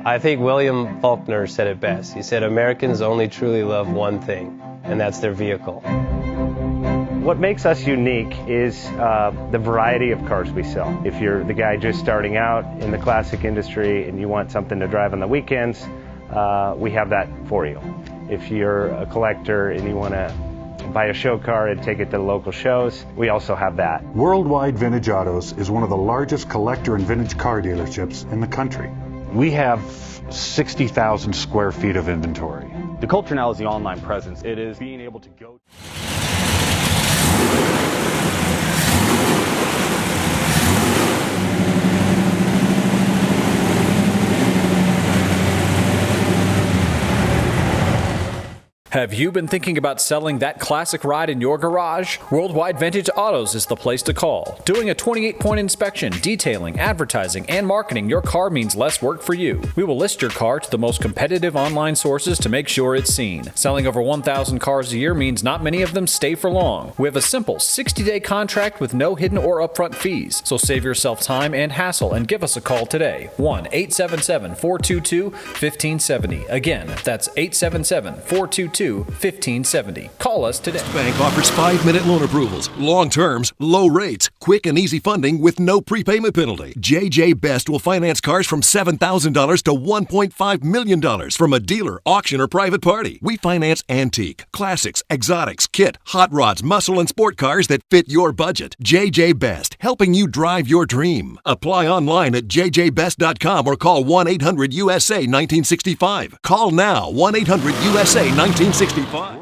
I think William Faulkner said it best. He said, Americans only truly love one thing, and that's their vehicle. What makes us unique is the variety of cars we sell. If you're the guy just starting out in the classic industry and you want something to drive on the weekends, we have that for you. If you're a collector and you want to buy a show car and take it to the local shows, we also have that. Worldwide Vintage Autos is one of the largest collector and vintage car dealerships in the country. We have 60,000 square feet of inventory. The culture now is the online presence. It is being able to go. Have you been thinking about selling that classic ride in your garage? Worldwide Vintage Autos is the place to call. Doing a 28-point inspection, detailing, advertising, and marketing your car means less work for you. We will list your car to the most competitive online sources to make sure it's seen. Selling over 1,000 cars a year means not many of them stay for long. We have a simple 60-day contract with no hidden or upfront fees. So save yourself time and hassle and give us a call today. 1-877-422-1570. Again, that's 877-422-1570. Call us today. Bank offers 5-minute loan approvals, long terms, low rates, quick and easy funding with no prepayment penalty. JJ Best will finance cars from $7,000 to $1.5 million from a dealer, auction, or private party. We finance antique, classics, exotics, kit, hot rods, muscle, and sport cars that fit your budget. JJ Best, helping you drive your dream. Apply online at jjbest.com or call 1-800-USA-1965. Call now, 1-800-USA-1965.